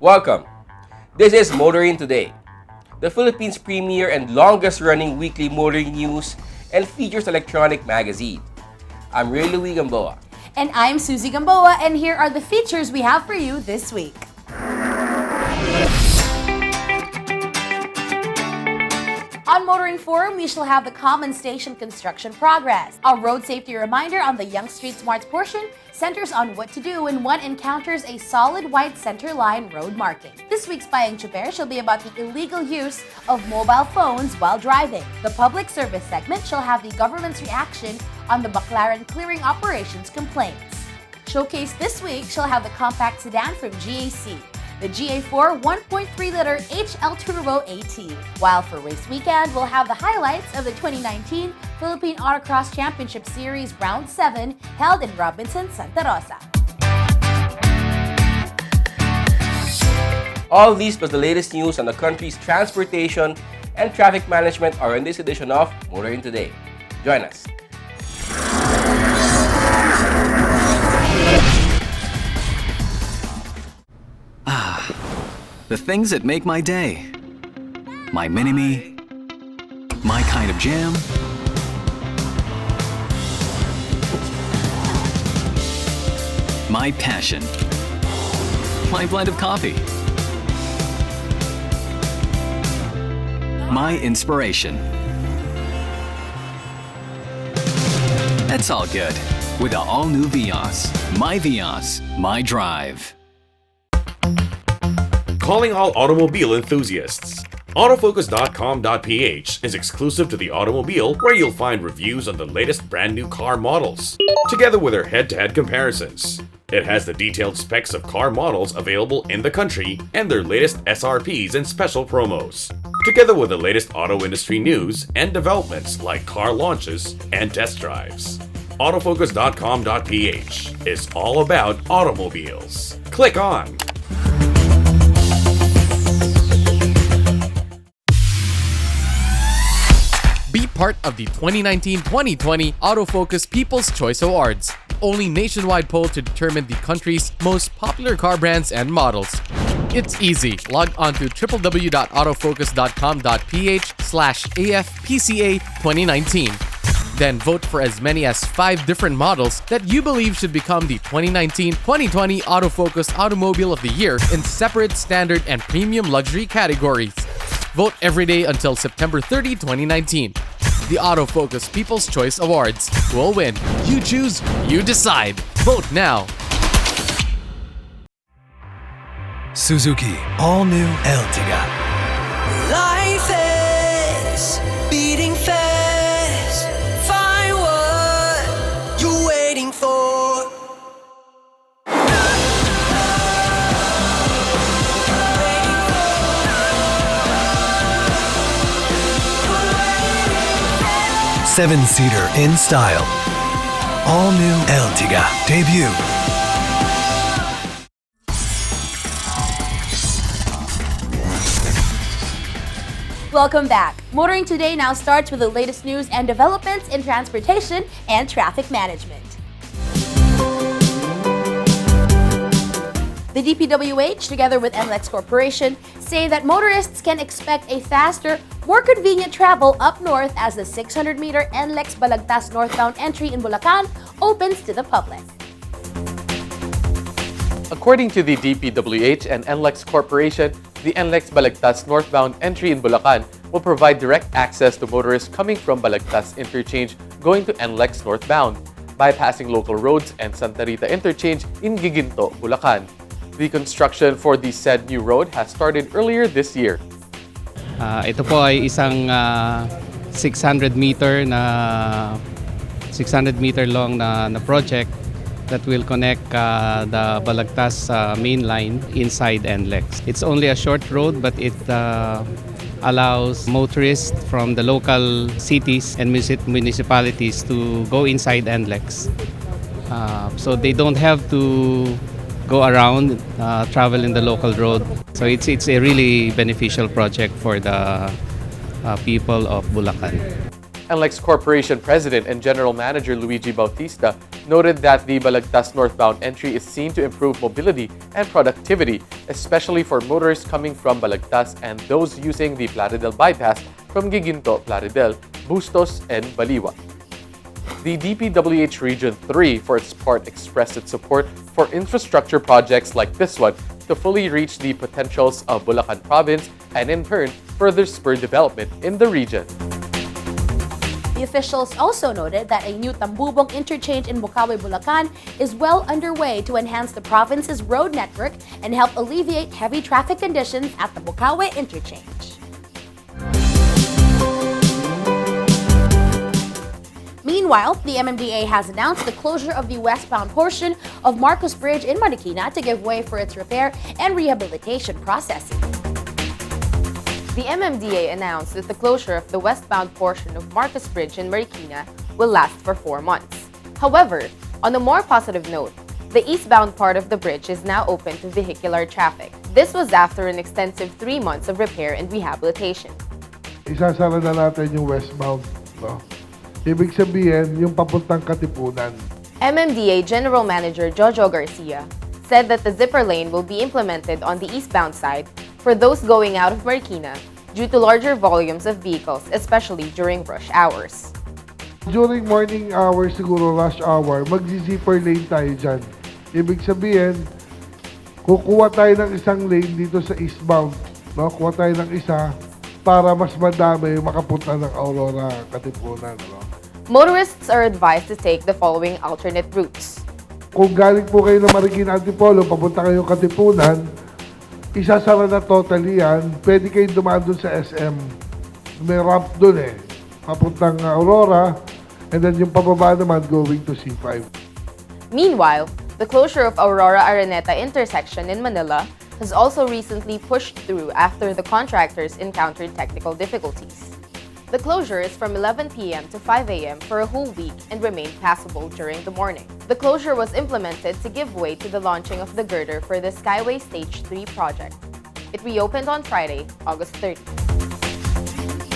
Welcome! This is Motoring Today, the Philippines' premier and longest-running weekly motoring news and features electronic magazine. I'm Ray Louie Gamboa. And I'm Susie Gamboa, and here are the features we have for you this week. On Motoring Forum, we shall have the Common Station construction progress. A road safety reminder on the Young Street Smarts portion centers on what to do when one encounters a solid white center line road marking. This week's Payeng Chuper shall be about the illegal use of mobile phones while driving. The public service segment shall have the government's reaction on the Baclaran clearing operations complaints. Showcase this week shall have the compact sedan from GAC, the GA4 1.3-liter HL Turbo AT. While for race weekend, we'll have the highlights of the 2019 Philippine Autocross Championship Series Round 7 held in Robinson, Santa Rosa. All these plus the latest news on the country's transportation and traffic management are in this edition of Motoring Today. Join us. The things that make my day. My mini-me. My kind of jam. My passion. My blend of coffee. My inspiration. That's all good with the all-new Vios. My Vios, my drive. Calling all automobile enthusiasts. Autofocus.com.ph is exclusive to the automobile, where you'll find reviews on the latest brand new car models, together with their head-to-head comparisons. It has the detailed specs of car models available in the country and their latest SRPs and special promos, together with the latest auto industry news and developments like car launches and test drives. Autofocus.com.ph is all about automobiles. Click on. Be part of the 2019-2020 Autofocus People's Choice Awards, the only nationwide poll to determine the country's most popular car brands and models. It's easy. Log on to www.autofocus.com.ph/AFPCA 2019. Then vote for as many as 5 different models that you believe should become the 2019-2020 Autofocus Automobile of the Year in separate standard and premium luxury categories. Vote every day until September 30, 2019. The Autofocus People's Choice Awards will win. You choose, you decide. Vote now. Suzuki All-New Ertiga. Life is beating fast. Find what you're waiting for. 7-seater in style. All-New Ertiga debut. Welcome back. Motoring Today now starts with the latest news and developments in transportation and traffic management. The DPWH, together with NLEX Corporation, say that motorists can expect a faster, more convenient travel up north as the 600-meter NLEX Balagtas northbound entry in Bulacan opens to the public. According to the DPWH and NLEX Corporation, the NLEX Balagtas northbound entry in Bulacan will provide direct access to motorists coming from Balagtas Interchange going to NLEX northbound, bypassing local roads and Santa Rita Interchange in Giginto, Bulacan. The construction for the said new road has started earlier this year. Ito po ay isang 600-meter na 600-meter long na project that will connect the Balagtas main line inside NLEX. It's only a short road, but it allows motorists from the local cities and municipalities to go inside NLEX. So they don't have to go around, travel in the local road. So it's a really beneficial project for the people of Bulacan. NLEX Corporation President and General Manager Luigi Bautista noted that the Balagtas northbound entry is seen to improve mobility and productivity, especially for motorists coming from Balagtas and those using the Plaridel bypass from Giginto, Plaridel, Bustos, and Baliwa. The DPWH Region 3, for its part, expressed its support for infrastructure projects like this one to fully reach the potentials of Bulacan Province and in turn further spur development in the region. The officials also noted that a new Tambubong interchange in Bukawi, Bulacan is well underway to enhance the province's road network and help alleviate heavy traffic conditions at the Bukawi interchange. Meanwhile, the MMDA has announced the closure of the westbound portion of Marcos Bridge in Marikina to give way for its repair and rehabilitation processing. The MMDA announced that the closure of the westbound portion of Marcos Bridge in Marikina will last for 4 months. However, on a more positive note, the eastbound part of the bridge is now open to vehicular traffic. This was after an extensive 3 months of repair and rehabilitation. Isasara na natin yung westbound, no? Ibig sabihin, yung papuntang Katipunan. MMDA General Manager Jojo Garcia said that the zipper lane will be implemented on the eastbound side for those going out of Marikina due to larger volumes of vehicles, especially during rush hours. During morning hours, siguro rush hour, magzi-zipper lane tayo dyan. Ibig sabihin, kukuha tayo ng isang lane dito sa eastbound. No? Kuha tayo ng isa para mas madami makapunta ng Aurora, Katipunan. No? Motorists are advised to take the following alternate routes. Kung galing po kayo ng Marikina Antipolo, papunta kayo Katipunan, isasara na totally yan. Pwede kayo dumaan doon sa SM. May ramp doon eh. Papuntang Aurora, and then yung pababa naman going to C5. Meanwhile, the closure of Aurora Araneta intersection in Manila has also recently pushed through after the contractors encountered technical difficulties. The closure is from 11 p.m. to 5 a.m. for a whole week and remained passable during the morning. The closure was implemented to give way to the launching of the girder for the Skyway Stage 3 project. It reopened on Friday, August 30.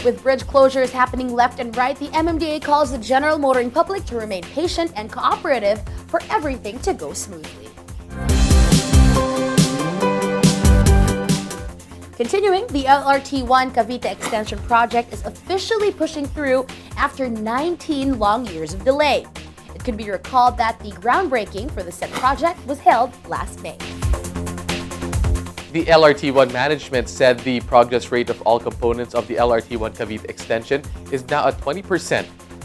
With bridge closures happening left and right, the MMDA calls the general motoring public to remain patient and cooperative for everything to go smoothly. Continuing, the LRT1 Cavite Extension project is officially pushing through after 19 long years of delay. It could be recalled that the groundbreaking for the said project was held last May. The LRT1 management said the progress rate of all components of the LRT1 Cavite extension is now at 20%.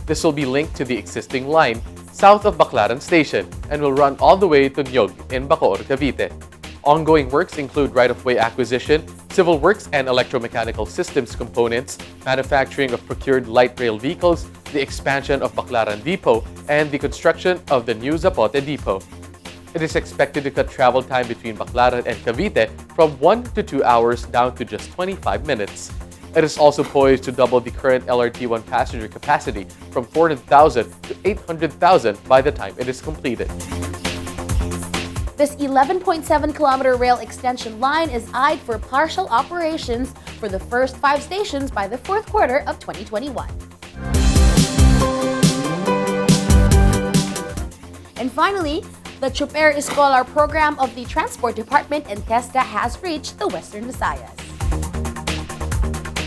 This will be linked to the existing line south of Baclaran Station and will run all the way to Nyog in Bacoor, Cavite. Ongoing works include right-of-way acquisition, civil works and electromechanical systems components, manufacturing of procured light rail vehicles, the expansion of Baclaran Depot, and the construction of the new Zapote Depot. It is expected to cut travel time between Baclaran and Cavite from 1 to 2 hours down to just 25 minutes. It is also poised to double the current LRT1 passenger capacity from 400,000 to 800,000 by the time it is completed. This 11.7-kilometer rail extension line is eyed for partial operations for the first 5 stations by the fourth quarter of 2021. And finally, the Chuper Escolar program of the Transport Department in TESDA has reached the Western Visayas.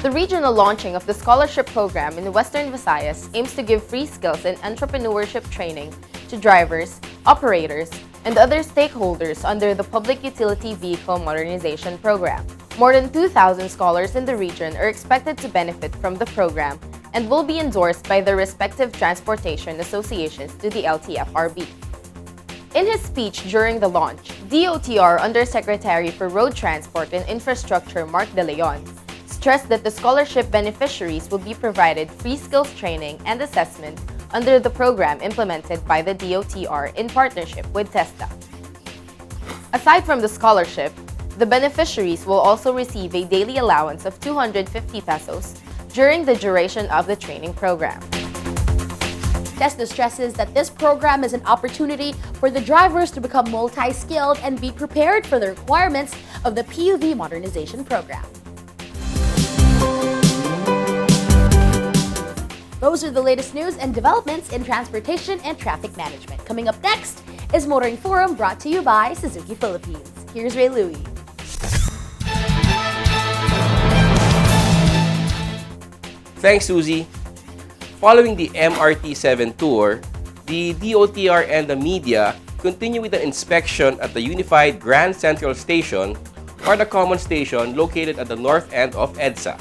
The regional launching of the scholarship program in the Western Visayas aims to give free skills and entrepreneurship training to drivers, operators, and other stakeholders under the Public Utility Vehicle Modernization Program. More than 2,000 scholars in the region are expected to benefit from the program and will be endorsed by their respective transportation associations to the LTFRB. In his speech during the launch, DOTR Undersecretary for Road Transport and Infrastructure Mark De Leon stressed that the scholarship beneficiaries will be provided free skills training and assessment under the program implemented by the DOTR in partnership with TESDA. Aside from the scholarship, the beneficiaries will also receive a daily allowance of 250 pesos during the duration of the training program. TESDA stresses that this program is an opportunity for the drivers to become multi-skilled and be prepared for the requirements of the PUV modernization program. Those are the latest news and developments in transportation and traffic management. Coming up next is Motoring Forum, brought to you by Suzuki Philippines. Here's Ray Louie. Thanks, Suzy. Following the MRT-7 tour, the DOTR and the media continue with an inspection at the Unified Grand Central Station, or the common station located at the north end of EDSA.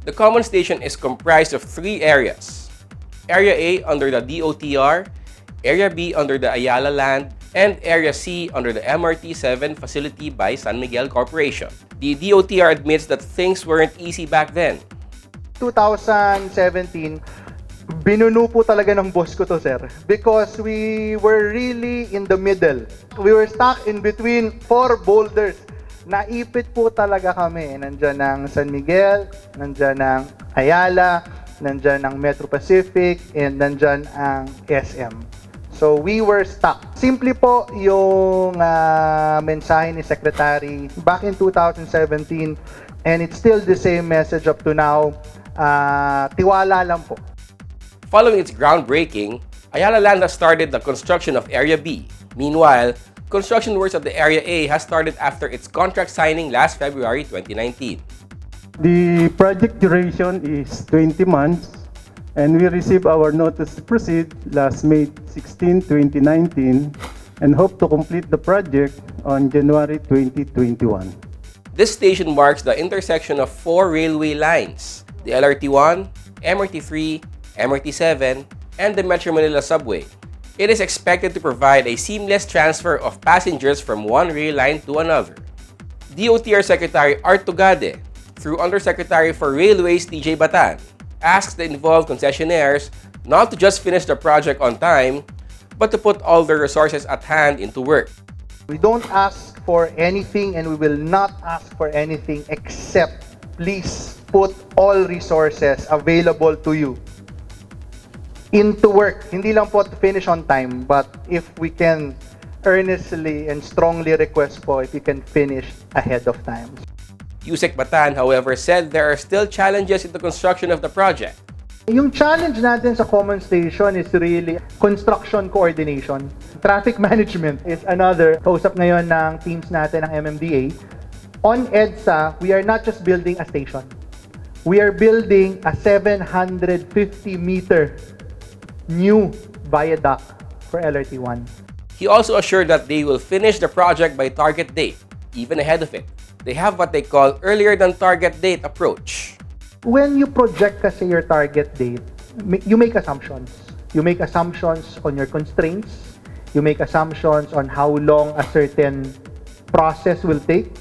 The common station is comprised of three areas: Area A under the DOTR, Area B under the Ayala Land, and Area C under the MRT-7 facility by San Miguel Corporation. The DOTR admits that things weren't easy back then. 2017, binuno po talaga ng boss ko to, sir. Because we were really in the middle. We were stuck in between four boulders. Naipit po talaga kami. Nandyan ang San Miguel, nandyan ang Ayala, nandyan ang Metro Pacific, and nandyan ang SM. So we were stuck. Simple po yung mensahe ni Secretary back in 2017, and it's still the same message up to now. Tiwala lang po. Following its groundbreaking, Ayala Land has started the construction of Area B. Meanwhile, construction works at the Area A has started after its contract signing last February 2019. The project duration is 20 months, and we received our notice to proceed last May 16, 2019, and hope to complete the project on January 2021. This station marks the intersection of four railway lines: the LRT-1, MRT-3, MRT-7, and the Metro Manila Subway. It is expected to provide a seamless transfer of passengers from one rail line to another. DOTR Secretary Art Tugade, through Undersecretary for Railways TJ Batan, asks the involved concessionaires not to just finish the project on time, but to put all their resources at hand into work. We don't ask for anything, and we will not ask for anything except please put all resources available to you into work. Hindi lang po to finish on time, but if we can earnestly and strongly request po if you can finish ahead of time. Yusek Batan, however, said there are still challenges in the construction of the project. Yung challenge natin sa common station is really construction coordination. Traffic management is another. Kausap ngayon ng teams natin ng MMDA. On EDSA, we are not just building a station. We are building a 750-meter new viaduct for LRT-1. He also assured that they will finish the project by target date, even ahead of it. They have what they call earlier than target date approach. When you project kasi your target date, you make assumptions. You make assumptions on your constraints. You make assumptions on how long a certain process will take.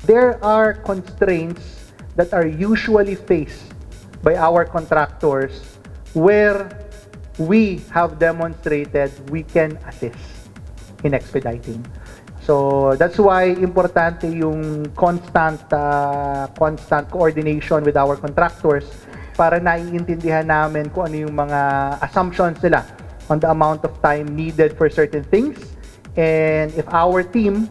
There are constraints that are usually faced by our contractors where we have demonstrated we can assist in expediting. So that's why importante yung constant coordination with our contractors para naiintindihan namin kung ano yung mga assumptions nila on the amount of time needed for certain things. And if our team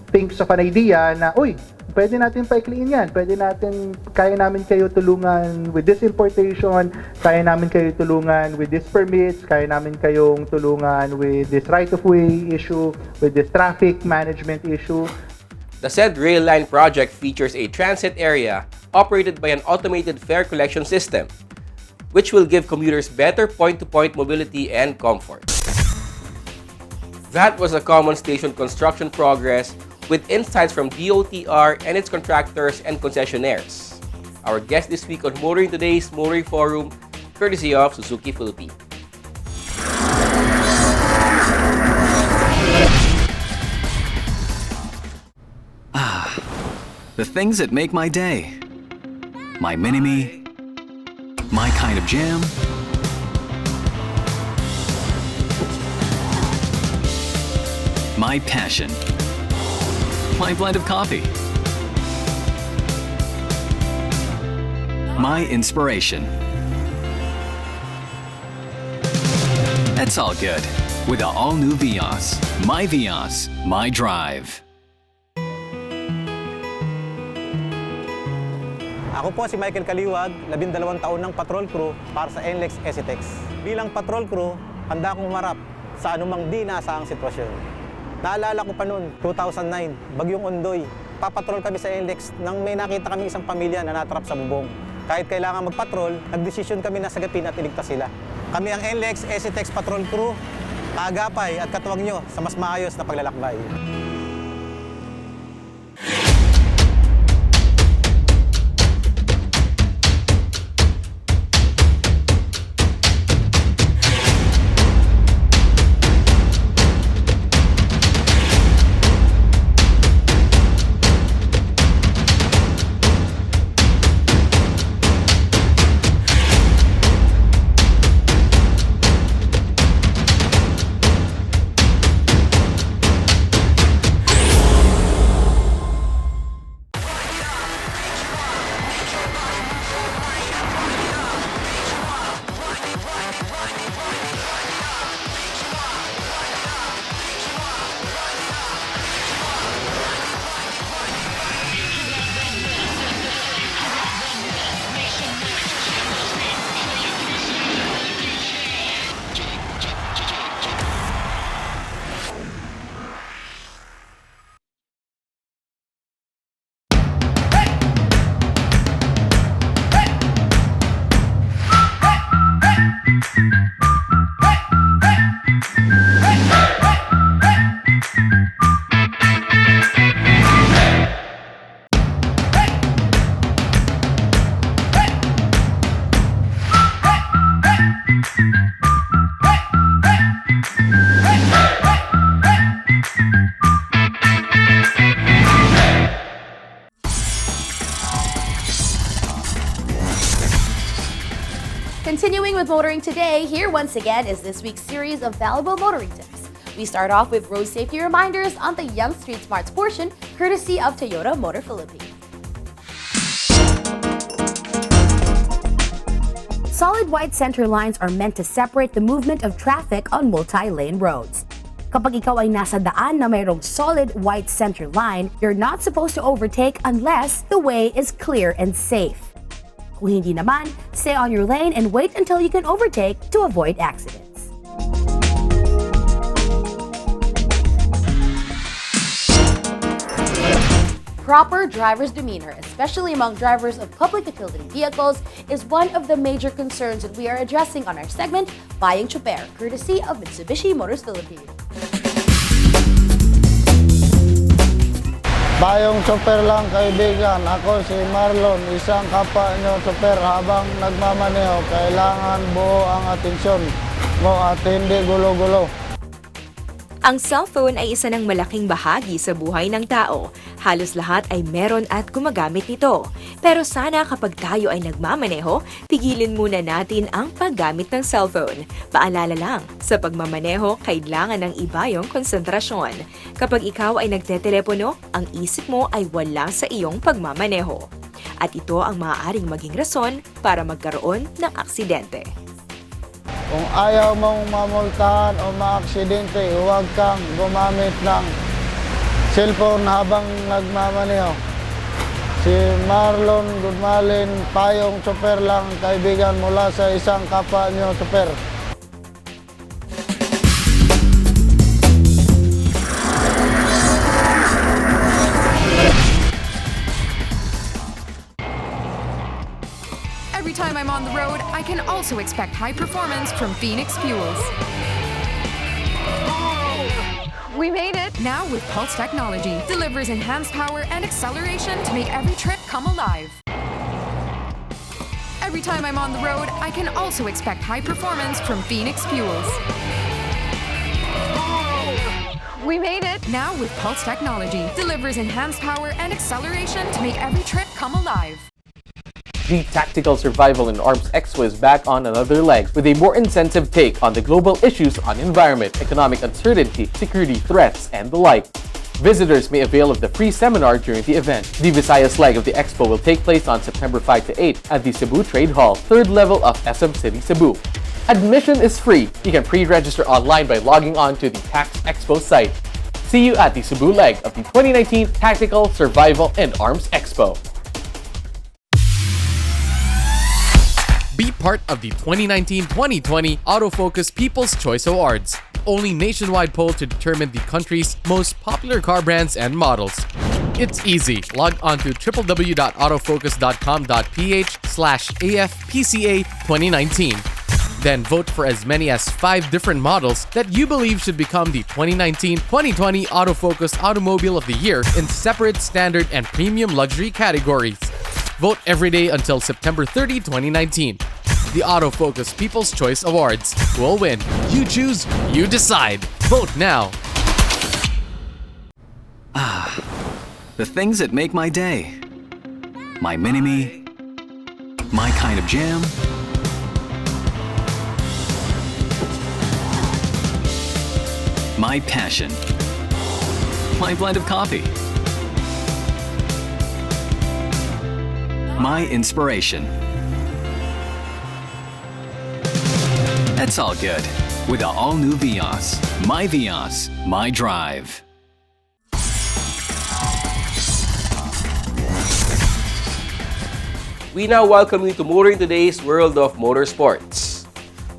thinks of an idea na, uy, pwede natin paikliin yan, kaya namin kayo tulungan with this importation, kaya namin kayo tulungan with this permits, kaya namin kayong tulungan with this right-of-way issue, with this traffic management issue. The said rail line project features a transit area operated by an automated fare collection system, which will give commuters better point-to-point mobility and comfort. That was the common station construction progress, with insights from DOTR and its contractors and concessionaires. Our guest this week on Motoring Today's Motoring Forum, courtesy of Suzuki Philippines. The things that make my day. My mini-me My kind of jam. My passion. My blend of coffee. My inspiration. That's all good with the all-new Vios. My Vios, my drive. Ako po si Michael Kaliwag, 12 taon ng patrol crew para sa NLEX SETEX. Bilang patrol crew, handa akong humarap sa anumang di naasahang sitwasyon. Naalala ko pa noon, 2009, Bagyong Ondoy. Papatrol kami sa NLEX nang may nakita kami isang pamilya na natrap sa bubong. Kahit kailangan magpatrol, nagdesisyon kami na sagapin at iligtas sila. Kami ang NLEX SETEX Patrol Crew, kaagapay at katuwang nyo sa mas maayos na paglalakbay. Continuing with motoring today, here once again is this week's series of valuable motoring tips. We start off with road safety reminders on the Young Street Smarts portion, courtesy of Toyota Motor Philippines. Solid white center lines are meant to separate the movement of traffic on multi-lane roads. Kapag ikaw ay nasa daan na mayroong solid white center line, you're not supposed to overtake unless the way is clear and safe. Kung hindi naman, stay on your lane and wait until you can overtake to avoid accidents. Proper driver's demeanor, especially among drivers of public utility vehicles, is one of the major concerns that we are addressing on our segment, Bayang Choper, courtesy of Mitsubishi Motors Philippines. Bayong chopper lang kaibigan, ako si Marlon, isang kapwa nyo chopper. Habang nagmamaneho, kailangan buo ang atensyon mo at hindi gulo-gulo. Ang cellphone ay isa ng malaking bahagi sa buhay ng tao. Halos lahat ay meron at gumagamit nito. Pero sana kapag tayo ay nagmamaneho, pigilin muna natin ang paggamit ng cellphone. Paalala lang, sa pagmamaneho, kailangan ng iba yung konsentrasyon. Kapag ikaw ay nagtetelepono, ang isip mo ay wala sa iyong pagmamaneho. At ito ang maaaring maging rason para magkaroon ng aksidente. Kung ayaw mong mamultahan o maaksidente, huwag kang gumamit ng cellphone habang nagmamaneho. Si Marlon Gudmalin, payong chopper lang kaibigan mula sa isang kapwa nyo chopper. Every time I'm on the road, I can also expect high performance from Phoenix Fuels. We made it! Now with Pulse technology, delivers enhanced power and acceleration to make every trip come alive. Every time I'm on the road, I can also expect high performance from Phoenix Fuels. We made it! Now with Pulse technology, delivers enhanced power and acceleration to make every trip come alive. The Tactical Survival and Arms Expo is back on another leg with a more intensive take on the global issues on environment, economic uncertainty, security threats, and the like. Visitors may avail of the free seminar during the event. The Visayas leg of the expo will take place on September 5 to 8 at the Cebu Trade Hall, 3rd level of SM City, Cebu. Admission is free. You can pre-register online by logging on to the Tax Expo site. See you at the Cebu leg of the 2019 Tactical Survival and Arms Expo. Be part of the 2019-2020 Autofocus People's Choice Awards. Only nationwide poll to determine the country's most popular car brands and models. It's easy. Log on to www.autofocus.com.ph/AFPCA 2019. Then vote for as many as 5 different models that you believe should become the 2019-2020 Autofocus Automobile of the Year in separate standard and premium luxury categories. Vote every day until September 30, 2019. The Autofocus People's Choice Awards will win. You choose, you decide. Vote now. The things that make my day. My mini-me. My kind of jam. My passion. My blend of coffee. My inspiration. That's all good with the all-new Vios. My Vios, my drive. We now welcome you to Motoring Today's World of Motorsports.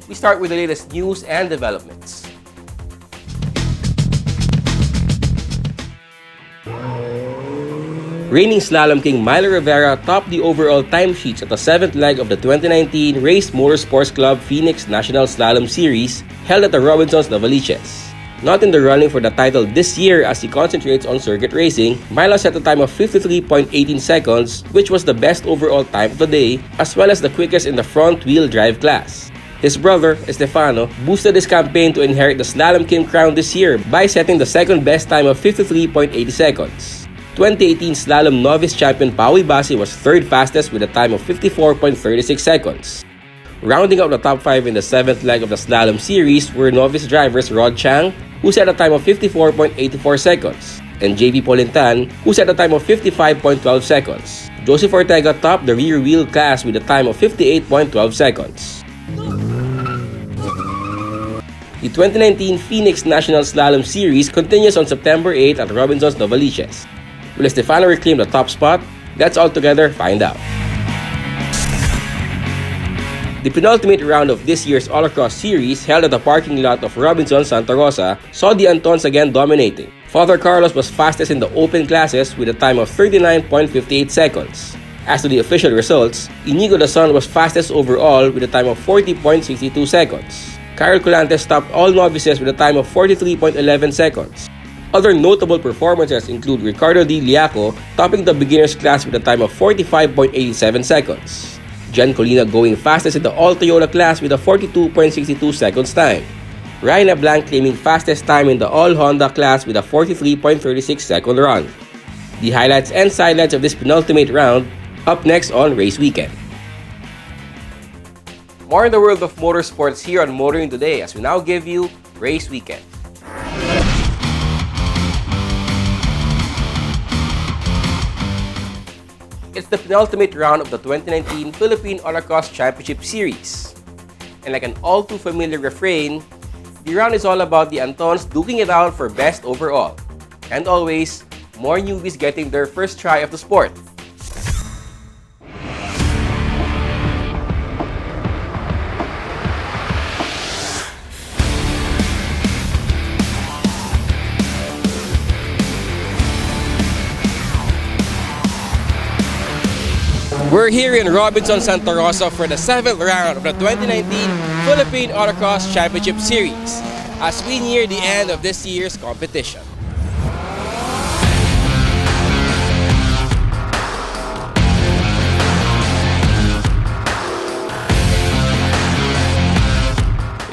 We start with the latest news and developments. Reigning slalom king Milo Rivera topped the overall timesheets at the 7th leg of the 2019 Race Motorsports Club Phoenix National Slalom Series held at the Robinsons Novaliches. Not in the running for the title this year as he concentrates on circuit racing, Milo set a time of 53.18 seconds, which was the best overall time of the day, as well as the quickest in the front-wheel drive class. His brother, Estefano, boosted his campaign to inherit the Slalom King crown this year by setting the second best time of 53.80 seconds. 2018 Slalom Novice Champion Paui Basi was third fastest with a time of 54.36 seconds. Rounding out the top 5 in the 7th leg of the Slalom Series were novice drivers Rod Chang, who set a time of 54.84 seconds, and JP Polintan, who set a time of 55.12 seconds. Joseph Ortega topped the rear wheel class with a time of 58.12 seconds. The 2019 Phoenix National Slalom Series continues on September 8 at Robinsons Novaliches. Will Estefano reclaim the top spot? Let's all together find out. The penultimate round of this year's All-Across Series, held at the parking lot of Robinson Santa Rosa, saw the Antons again dominating. Father Carlos was fastest in the open classes with a time of 39.58 seconds. As to the official results, Inigo Dazon was fastest overall with a time of 40.62 seconds. Kyle Colantes topped all novices with a time of 43.11 seconds. Other notable performances include Ricardo D. Liaco topping the beginners class with a time of 45.87 seconds. Jan Colina going fastest in the all-Toyota class with a 42.62 seconds time. Ryan LeBlanc claiming fastest time in the all-Honda class with a 43.36 second run. The highlights and sidelights of this penultimate round up next on Race Weekend. More in the world of motorsports here on Motoring Today as we now give you Race Weekend. It's the penultimate round of the 2019 Philippine Autocross Championship Series. And like an all-too-familiar refrain, the round is all about the Antons duking it out for best overall. And always, more newbies getting their first try of the sport. We're here in Robinson Santa Rosa for the 7th round of the 2019 Philippine Autocross Championship Series as we near the end of this year's competition.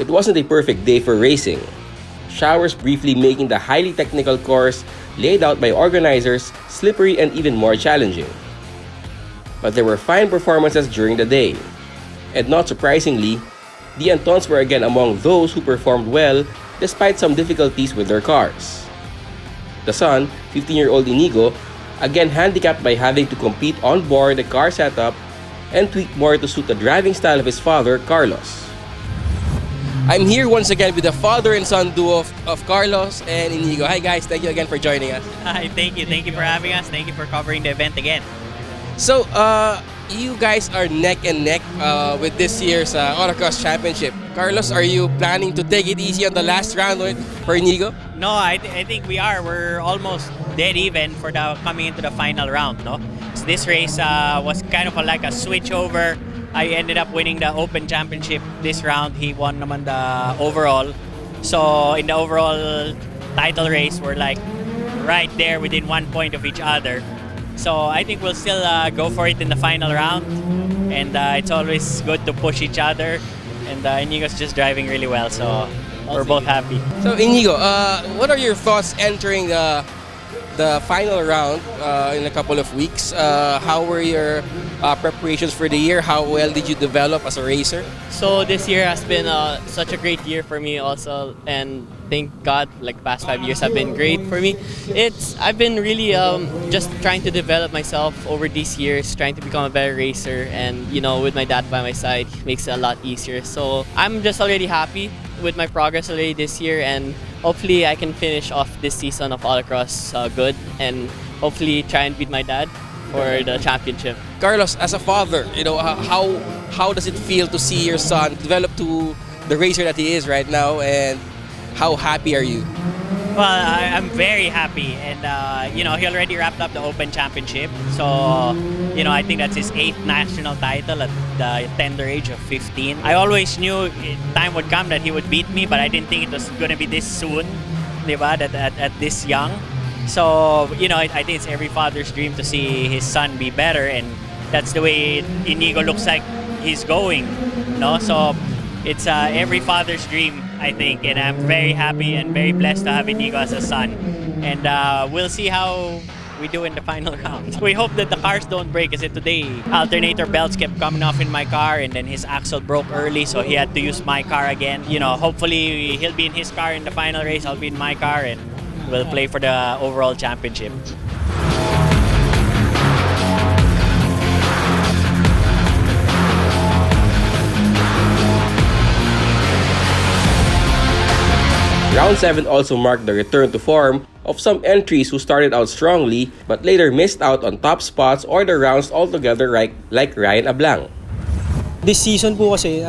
It wasn't a perfect day for racing. Showers briefly making the highly technical course laid out by organizers slippery and even more challenging. but there were fine performances during the day. And not surprisingly, the Antons were again among those who performed well despite some difficulties with their cars. The son, 15-year-old Inigo, again handicapped by having to compete on board the car setup and tweak more to suit the driving style of his father, Carlos. I'm here once again with the father and son duo of Carlos and Inigo. Hi guys, thank you again for joining us. Hi, thank you for having us. Thank you for covering the event again. So, you guys are neck and neck with this year's Autocross Championship. Carlos, are you planning to take it easy on the last round for Inigo? No, I think we are. We're almost dead even for the coming into the final round. No, so this race was kind of like a switch over. I ended up winning the Open Championship this round. He won naman the overall. So in the overall title race, we're like right there within 1 point of each other. So I think we'll still go for it in the final round. And it's always good to push each other. And Inigo's just driving really well, so we're both happy. So Inigo, what are your thoughts entering the final round in a couple of weeks? How were your preparations for the year? How well did you develop as a racer? So this year has been such a great year for me also, and thank God, like past 5 years have been great for me. I've been really just trying to develop myself over these years, trying to become a better racer, and with my dad by my side, it makes it a lot easier. So I'm just already happy with my progress already this year, and hopefully I can finish off this season of Autocross good, and hopefully try and beat my dad for the championship. Carlos, as a father, how does it feel to see your son develop to the racer that he is right now, and how happy are you? Well, I'm very happy, and he already wrapped up the Open Championship. So, I think that's his 8th national title at the tender age of 15. I always knew time would come that he would beat me, but I didn't think it was going to be this soon, diba? At this young. So, I think it's every father's dream to see his son be better, and that's the way Inigo looks like he's going. So it's every father's dream, I think, and I'm very happy and very blessed to have Inigo as a son. And we'll see how we do in the final round. We hope that the cars don't break, kasi today alternator belts kept coming off in my car, and then his axle broke early, so he had to use my car again. Hopefully he'll be in his car in the final race, I'll be in my car, and we'll play for the overall championship. Round 7 also marked the return to form of some entries who started out strongly but later missed out on top spots or the rounds altogether, like Ryan Ablang. This season po kasi,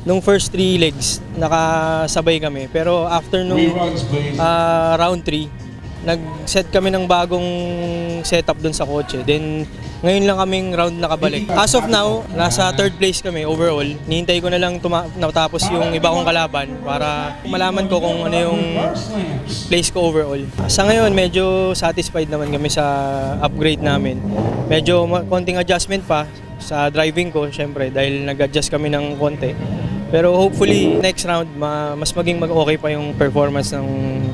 nung first 3 legs, nakasabay kami. Pero after nung round 3, nag-set kami ng bagong setup dun sa kotse. Then, ngayon lang kaming round nakabalik. As of now, nasa 3rd place kami overall. Nihintay ko na lang natapos yung iba kong kalaban para malaman ko kung ano yung place ko overall. Sa ngayon, medyo satisfied naman kami sa upgrade namin. Medyo konting adjustment pa sa driving ko, syempre, dahil nag-adjust kami ng konti. Pero hopefully, next round, mas maging okay pa yung performance ng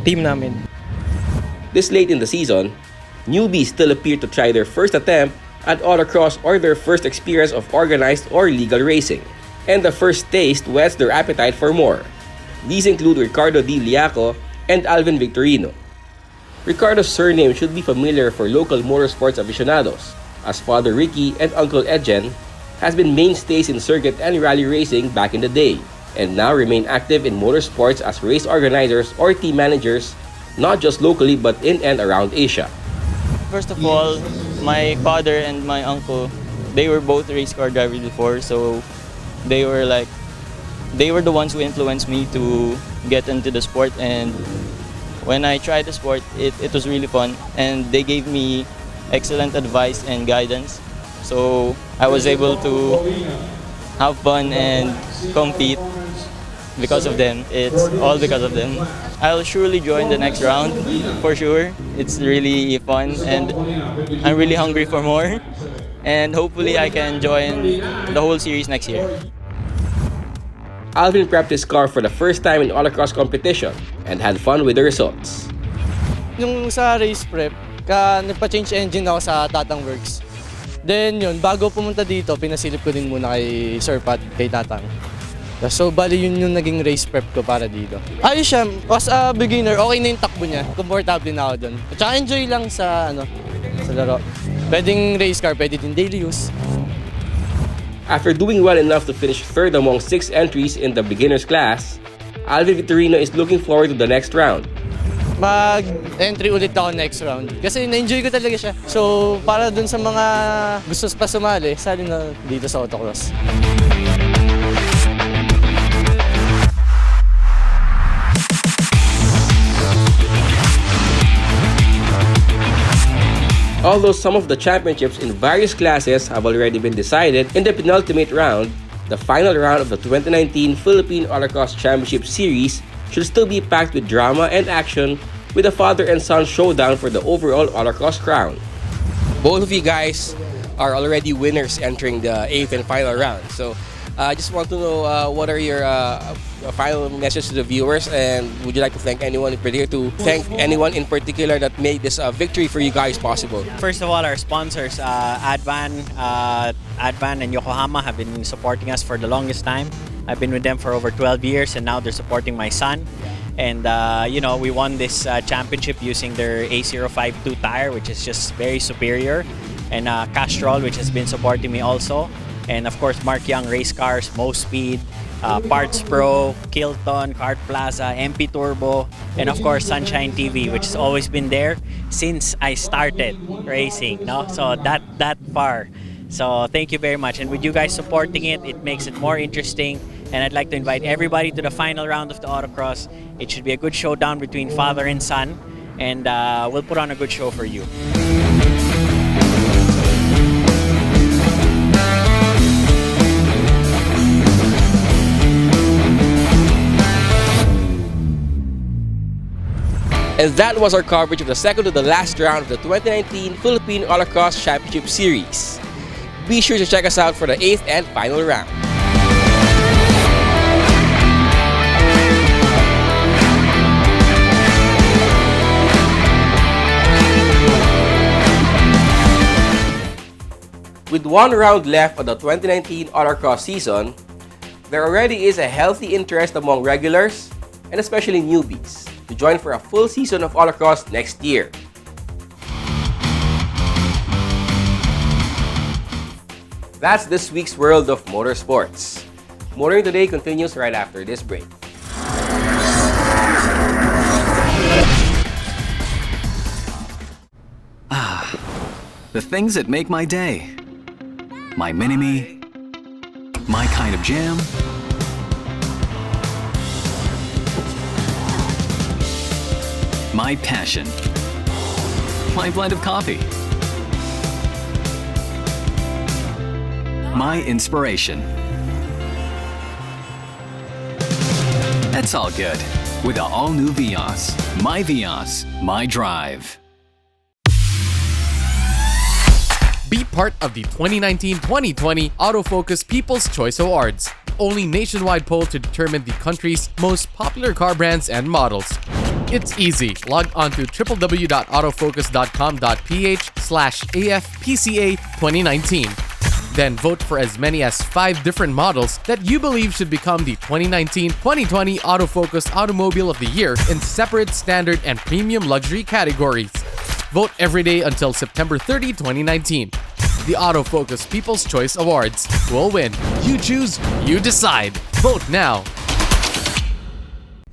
team namin. This late in the season, newbies still appear to try their first attempt at autocross or their first experience of organized or legal racing. And the first taste whets their appetite for more. These include Ricardo D. Liaco and Alvin Victorino. Ricardo's surname should be familiar for local motorsports aficionados, as Father Ricky and Uncle Edgen has been mainstays in circuit and rally racing back in the day, and now remain active in motorsports as race organizers or team managers, not just locally but in and around Asia. First of all, my father and my uncle, they were both race car drivers before, so they were the ones who influenced me to get into the sport. And when I tried the sport, it was really fun, and they gave me excellent advice and guidance. So I was able to have fun and compete because of them. It's all because of them. I'll surely join the next round, for sure. It's really fun, and I'm really hungry for more. And hopefully I can join the whole series next year. Alvin prepped his car for the first time in autocross competition and had fun with the results. Nung sa race prep, nagpa-change engine ako sa Tatang Works. Then yun, bago pumunta dito, pinasilip ko din muna kay Sir Pat, kay Tatang. So bali yun yung naging race prep ko para dito. Ayos siya, as a beginner, okay na yung takbo niya. Comfortable na ako dun. At saka enjoy lang sa laro. Pwedeng race car, pwede din daily use. After doing well enough to finish third among 6 entries in the beginner's class, Alvin Victorino is looking forward to the next round. Mag-entry ulit ako next round. Kasi na-enjoy ko talaga siya. So, para dun sa mga gusto pa sumali, sali na dito sa autocross. Although some of the championships in various classes have already been decided in the penultimate round, the final round of the 2019 Philippine Autocross Championship Series should still be packed with drama and action, with a father and son showdown for the overall autocross crown. Both of you guys are already winners entering the 8th and final round. So I just want to know what are your final message to the viewers, and would you like to thank anyone in particular that made this victory for you guys possible? First of all, our sponsors, Advan and Yokohama have been supporting us for the longest time. I've been with them for over 12 years, and now they're supporting my son. And we won this championship using their A052 tire, which is just very superior. And Castrol, which has been supporting me also. And of course, Mark Young Race Cars, Mo Speed, Parts Pro, Kilton, Kart Plaza, MP Turbo, and of course Sunshine TV, which has always been there since I started racing. No, so that far. So thank you very much. And with you guys supporting it, it makes it more interesting. And I'd like to invite everybody to the final round of the autocross. It should be a good showdown between father and son, and we'll put on a good show for you. And that was our coverage of the second to the last round of the 2019 Philippine Autocross Championship Series. Be sure to check us out for the 8th and final round. With one round left of the 2019 Autocross season, there already is a healthy interest among regulars and especially newbies to join for a full season of Autocross next year. That's this week's World of Motorsports. Motoring Today continues right after this break. The things that make my day. My mini-me. My kind of jam. My passion. My blend of coffee. My inspiration. That's all good with the all-new Vios. My Vios, my drive. Be part of the 2019-2020 Autofocus People's Choice Awards. Only nationwide poll to determine the country's most popular car brands and models. It's easy. Log on to www.autofocus.com.ph/AFPCA 2019. Then vote for as many as 5 different models that you believe should become the 2019-2020 Autofocus Automobile of the Year in separate standard and premium luxury categories. Vote every day until September 30, 2019. The Autofocus People's Choice Awards will win. You choose, you decide. Vote now.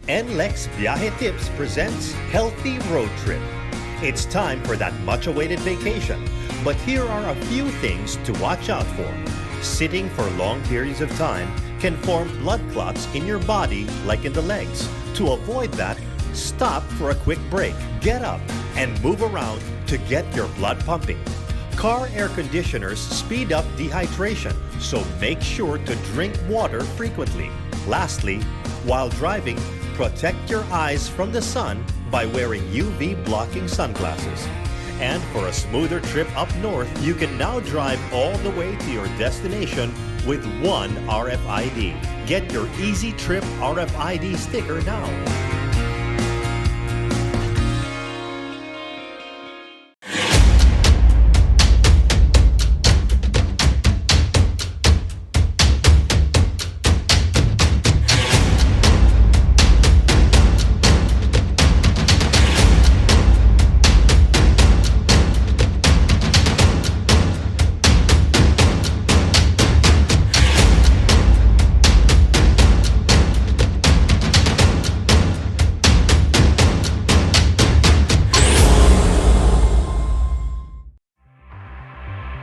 NLEX Viaje Tips presents Healthy Road Trip. It's time for that much-awaited vacation, but here are a few things to watch out for. Sitting for long periods of time can form blood clots in your body, like in the legs. To avoid that, stop for a quick break, get up, and move around to get your blood pumping. Car air conditioners speed up dehydration, so make sure to drink water frequently. Lastly, while driving, protect your eyes from the sun by wearing UV blocking sunglasses. And for a smoother trip up north, you can now drive all the way to your destination with one RFID. Get your Easy Trip RFID sticker now.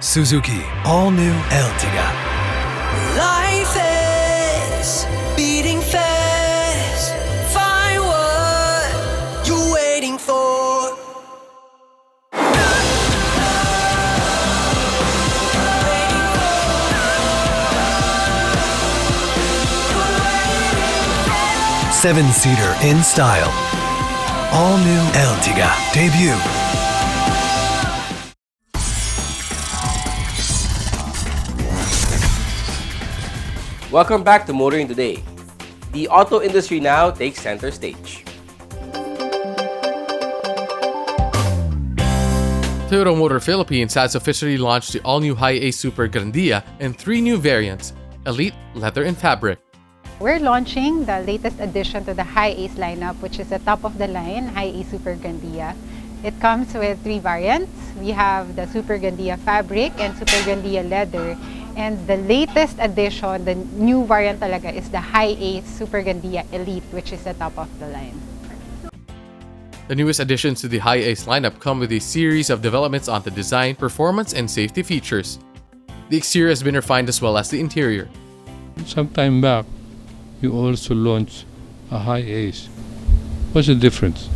Suzuki all-new Ertiga. Life is beating fast. Find what you're waiting for. Seven-seater in style. All-new Ertiga debut. Welcome back to Motoring Today. The auto industry now takes center stage. Toyota Motor Philippines has officially launched the all-new Hi-Ace Super Grandia in 3 new variants: Elite, Leather, and Fabric. We're launching the latest addition to the Hi-Ace lineup, which is the top-of-the-line Hi-Ace Super Grandia. It comes with 3 variants. We have the Super Grandia Fabric and Super Grandia Leather. And the latest addition, the new variant talaga, is the Hi-Ace Super Grandia Elite, which is the top of the line. The newest additions to the Hi-Ace lineup come with a series of developments on the design, performance, and safety features. The exterior has been refined as well as the interior. Some time back, you also launched a Hi-Ace. What's the difference?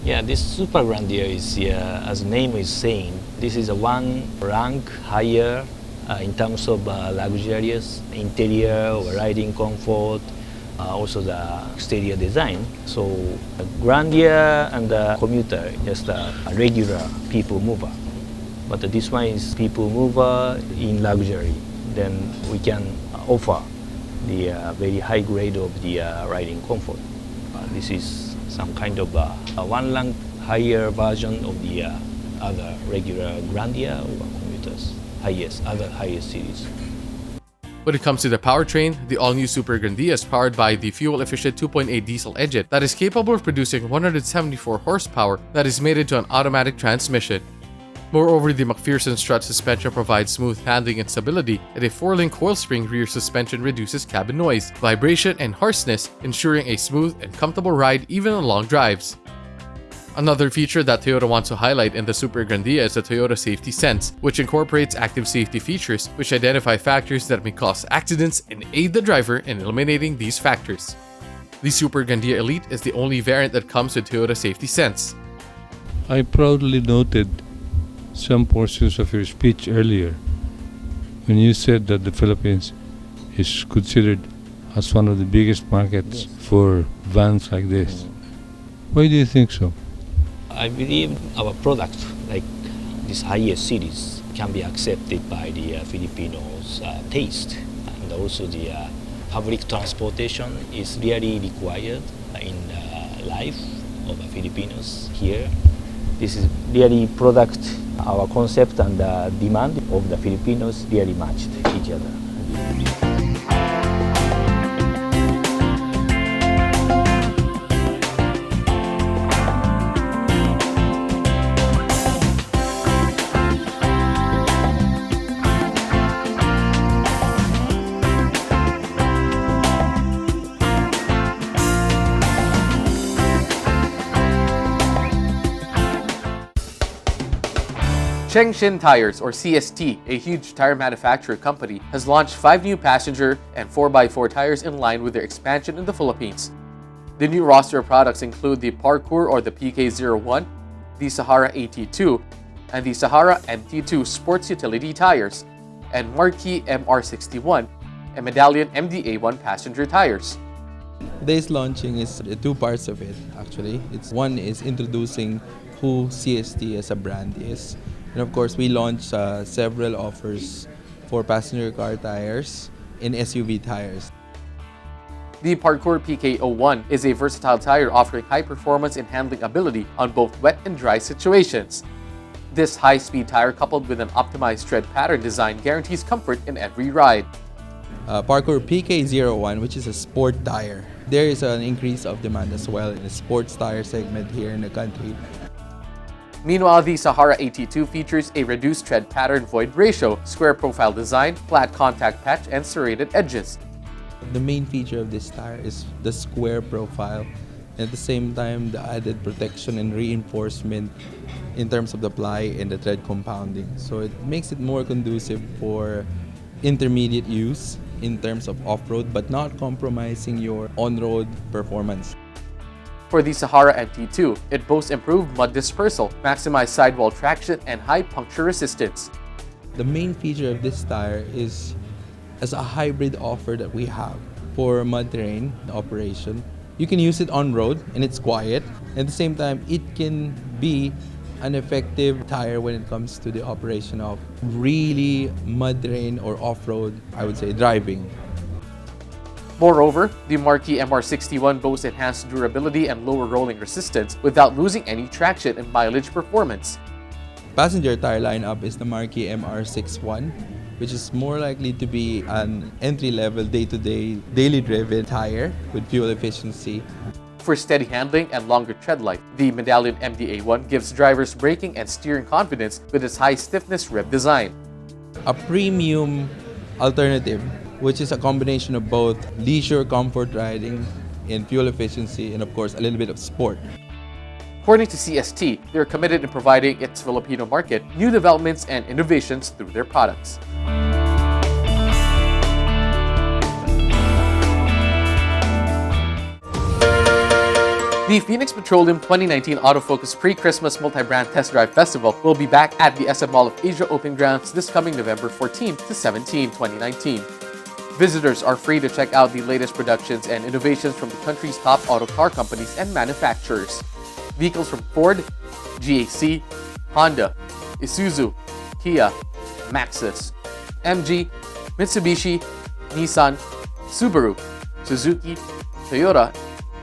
Yeah, this Super Grandia is, as the name is saying, this is a one rank higher in terms of luxurious interior, riding comfort, also the exterior design. So the Grandia and the commuter just a regular people mover, but this one is people mover in luxury. Then we can offer the very high grade of the riding comfort. This is some kind of a one rank higher version of the other regular Grandia or commuters. Other highest series. When it comes to the powertrain, the all-new Super Grandia is powered by the fuel-efficient 2.8 diesel engine that is capable of producing 174 horsepower that is mated to an automatic transmission. Moreover, the McPherson strut suspension provides smooth handling and stability, and a 4-link coil spring rear suspension reduces cabin noise, vibration, and harshness, ensuring a smooth and comfortable ride even on long drives. Another feature that Toyota wants to highlight in the Super Grandia is the Toyota Safety Sense, which incorporates active safety features which identify factors that may cause accidents and aid the driver in eliminating these factors. The Super Grandia Elite is the only variant that comes with Toyota Safety Sense. I proudly noted some portions of your speech earlier when you said that the Philippines is considered as one of the biggest markets for vans like this. Why do you think so? I believe our product, like this highest series, can be accepted by the Filipinos' taste, and also the public transportation is really required in the life of the Filipinos here. This is really product, our concept and the demand of the Filipinos really matched each other. Shengshin Tires, or CST, a huge tire manufacturer company, has launched 5 new passenger and 4x4 tires in line with their expansion in the Philippines. The new roster of products include the Parkour or the PK01, the Sahara AT2, and the Sahara MT2 sports utility tires, and Marquee MR61 and Medallion MDA1 passenger tires. Today's launching is 2 parts of it, actually. One is introducing who CST as a brand is. And of course, we launched several offers for passenger car tires and SUV tires. The Parkour PK01 is a versatile tire offering high performance and handling ability on both wet and dry situations. This high-speed tire coupled with an optimized tread pattern design guarantees comfort in every ride. Parkour PK01, which is a sport tire. There is an increase of demand as well in the sports tire segment here in the country. Meanwhile, the Sahara AT2 features a reduced tread pattern void ratio, square profile design, flat contact patch, and serrated edges. The main feature of this tire is the square profile At the same time, the added protection and reinforcement in terms of the ply and the tread compounding. So it makes it more conducive for intermediate use in terms of off-road, but not compromising your on-road performance. For the Sahara NT2, it boasts improved mud dispersal, maximized sidewall traction, and high puncture resistance. The main feature of this tire is as a hybrid offer that we have for mud terrain operation. You can use it on road and it's quiet. At the same time, it can be an effective tire when it comes to the operation of really mud terrain or off-road, I would say, driving. Moreover, the Marquis MR61 boasts enhanced durability and lower rolling resistance without losing any traction and mileage performance. Passenger tire lineup is the Marquis MR61, which is more likely to be an entry-level day-to-day, daily driven tire with fuel efficiency. For steady handling and longer tread life, the Medallion MDA1 gives drivers braking and steering confidence with its high stiffness rib design. A premium alternative, which is a combination of both leisure comfort riding and fuel efficiency, and of course a little bit of sport. According to CST, they are committed in providing its Filipino market new developments and innovations through their products. The Phoenix Petroleum 2019 Autofocus Pre-Christmas Multi-Brand Test Drive Festival will be back at the SM Mall of Asia Open Grounds this coming November 14 to 17, 2019. Visitors are free to check out the latest productions and innovations from the country's top auto car companies and manufacturers. Vehicles from Ford, GAC, Honda, Isuzu, Kia, Maxus, MG, Mitsubishi, Nissan, Subaru, Suzuki, Toyota,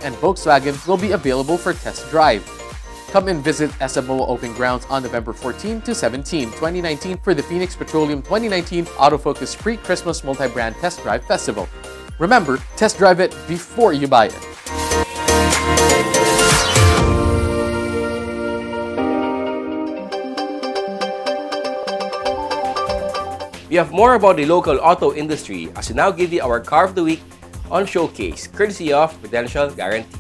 and Volkswagen will be available for test drive. Come and visit SMO Open Grounds on November 14 to 17, 2019 for the Phoenix Petroleum 2019 Autofocus Pre-Christmas Multi-Brand Test Drive Festival. Remember, test drive it before you buy it. We have more about the local auto industry as we now give you our Car of the Week on Showcase, courtesy of Prudential Guarantee.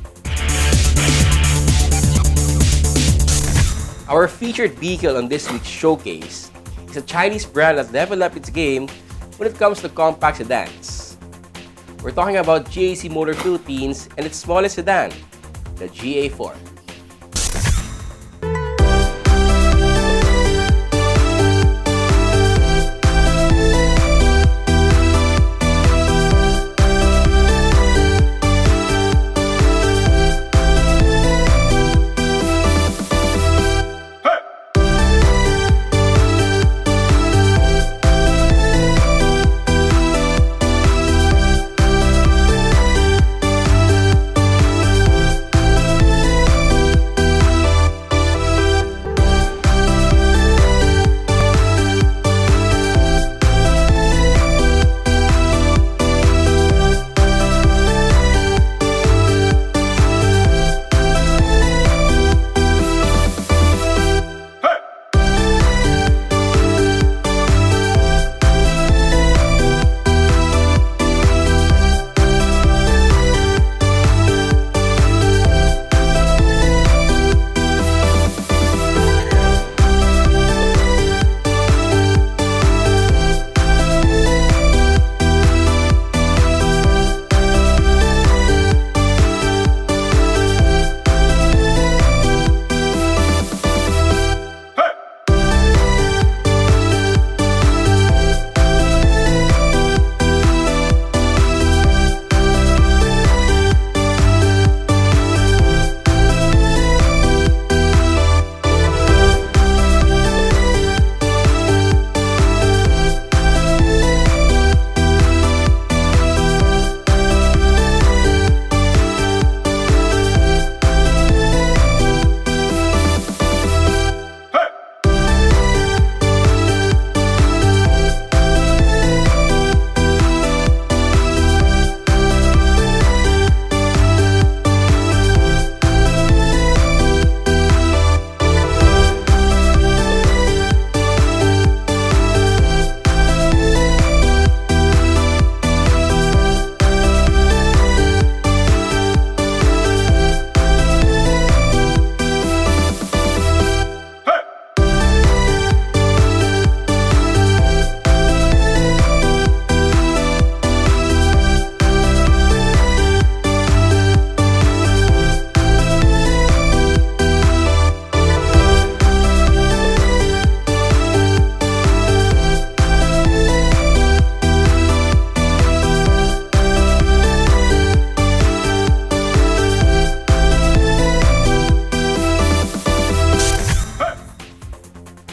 Our featured vehicle on this week's Showcase is a Chinese brand that leveled up its game when it comes to compact sedans. We're talking about GAC Motor Philippines and its smallest sedan, the GA4.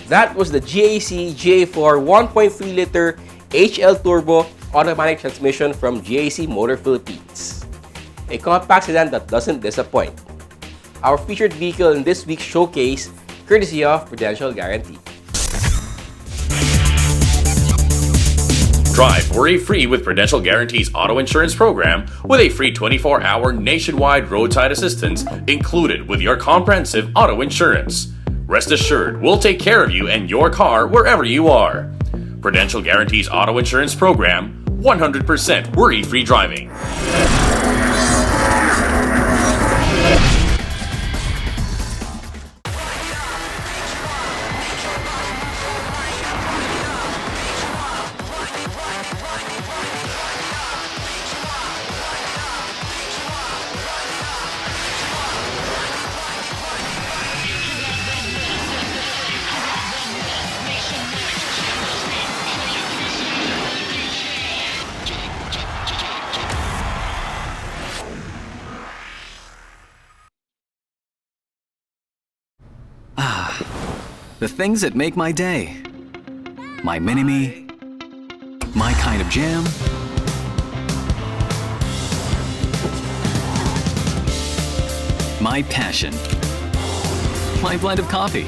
That was the GAC GA4 1.3-liter HL Turbo automatic transmission from GAC Motor Philippines. A compact sedan that doesn't disappoint. Our featured vehicle in this week's showcase, courtesy of Prudential Guarantee. Drive worry-free with Prudential Guarantee's auto insurance program with a free 24-hour nationwide roadside assistance included with your comprehensive auto insurance. Rest assured, we'll take care of you and your car wherever you are. Prudential Guarantee's auto insurance program, 100% worry-free driving. The things that make my day. My mini-me. My kind of jam. My passion. My blend of coffee.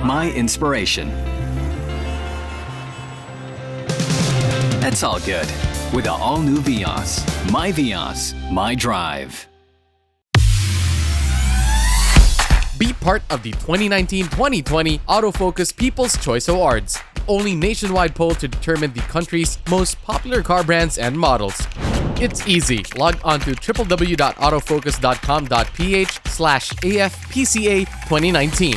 My inspiration. That's all good with the all-new Vios. My Vios, my drive. Be part of the 2019-2020 Autofocus People's Choice Awards. Only nationwide poll to determine the country's most popular car brands and models. It's easy. Log on to www.autofocus.com.ph/AFPCA 2019.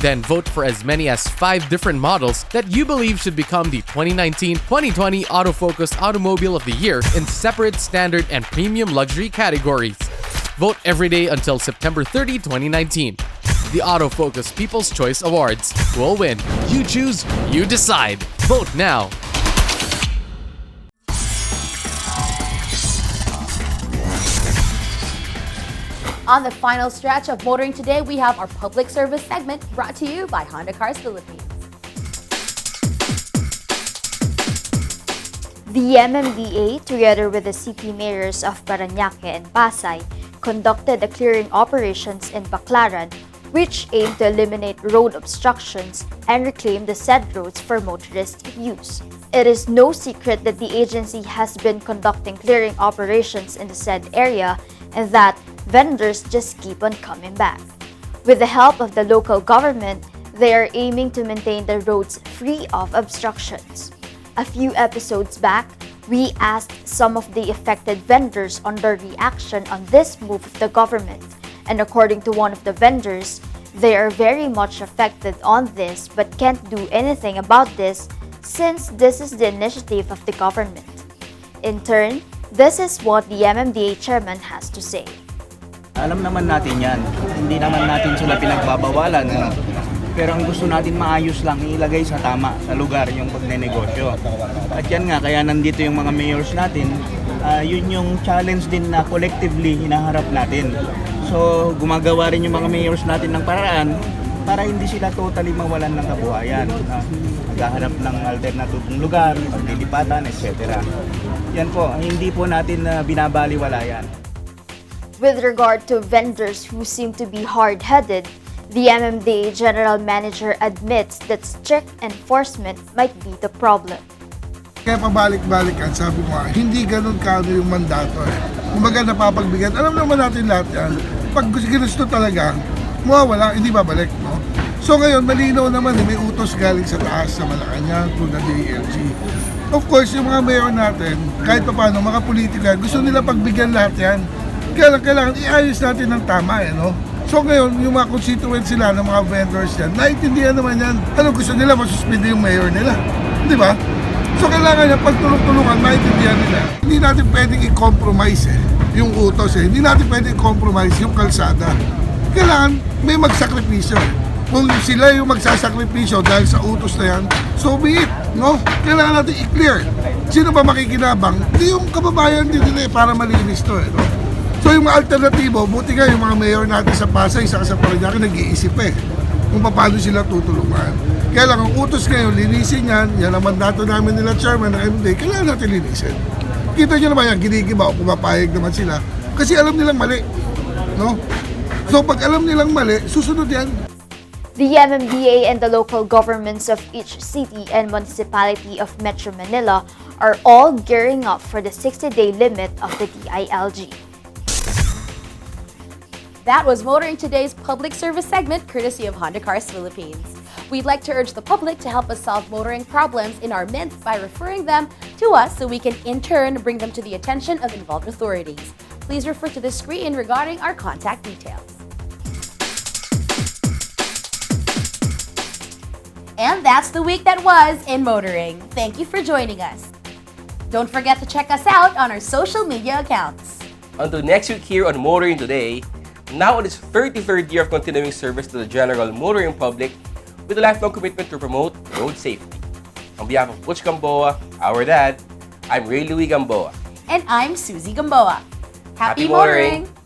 Then vote for as many as 5 different models that you believe should become the 2019-2020 Autofocus Automobile of the Year in separate standard and premium luxury categories. Vote every day until September 30, 2019. The Autofocus People's Choice Awards will win. You choose, you decide. Vote now. On the final stretch of Motoring Today, we have our public service segment brought to you by Honda Cars Philippines. The MMDA, together with the city mayors of Parañaque and Pasay, conducted the clearing operations in Baclaran, which aim to eliminate road obstructions and reclaim the said roads for motorist use. It is no secret that the agency has been conducting clearing operations in the said area and that vendors just keep on coming back. With the help of the local government, they are aiming to maintain the roads free of obstructions. A few episodes back, we asked some of the affected vendors on their reaction on this move of the government, and according to one of the vendors, they are very much affected on this but can't do anything about this since this is the initiative of the government. In turn, this is what the MMDA chairman has to say. Alam naman natin yan. Hindi naman natin sila pinagbabawalan. Pero ang gusto natin maayos lang, ilagay sa tama, sa lugar yung pagnenegosyo. At yan nga, kaya nandito yung mga mayors natin. Yun yung challenge din na collectively hinaharap natin. So, gumagawa rin yung mga mayors natin ng paraan para hindi sila totally mawalan ng kabuhayan. Maghahanap ng alternatibong lugar, paglilipatan, etc. Yan po, hindi po natin binabaliwala yan. With regard to vendors who seem to be hard-headed, the MMDA General Manager admits that strict enforcement might be the problem. Kaya pabalik-balikan, sabi mo, hindi ganun kano yung mandato eh. Kumbaga napapagbigyan, alam naman natin lahat yan. Pag gusto talaga, mawawala, hindi babalik, no? So ngayon, malinaw naman, may utos galing sa taas sa Malacanang through the DLG. Of course, yung mga mayor natin, kahit pa paano, mga politika, gusto nila pagbigyan lahat yan. Kaya lang, kailangan iayos natin ng tama, eh, no? So ngayon, yung mga constituents sila ng mga vendors yan, naiintindihan naman yan. Ano gusto nila, masuspindi yung mayor nila. Di ba? So kailangan niya pagtulong-tulungan, naiintindihan nila. Hindi natin pwedeng i-compromise yung utos Hindi natin pwedeng i-compromise yung kalsada. Kailangan may magsakripisyo. Kung sila yung magsasakripisyo dahil sa utos na yan, so be it, no? Kailangan natin i-clear. Sino ba makikinabang? Hindi yung kababayan din nila para malinis to, no? So yung mga alternatibo, buti nga yung mga mayor natin sa Pasay, sa Paranaque, nag-iisip kung paano sila tutulungan. Kaya lang, ang utos ngayon, linisin yan ang mandato namin nila chairman ng MD, kailangan natin linisin. Kita nyo naman yan, ginigiba o pumapayag naman sila, kasi alam nilang mali. No? So pag alam nilang mali, susunod yan. The MMDA and the local governments of each city and municipality of Metro Manila are all gearing up for the 60-day limit of the DILG. That was Motoring Today's public service segment courtesy of Honda Cars Philippines. We'd like to urge the public to help us solve motoring problems in our midst by referring them to us so we can in turn bring them to the attention of involved authorities. Please refer to the screen regarding our contact details. And that's the week that was in motoring. Thank you for joining us. Don't forget to check us out on our social media accounts. Until next week here on Motoring Today, now on its 33rd year of continuing service to the general motoring public with a lifelong commitment to promote road safety. On behalf of Butch Gamboa, our dad, I'm Ray Louie Gamboa. And I'm Susie Gamboa. Happy motoring! motoring.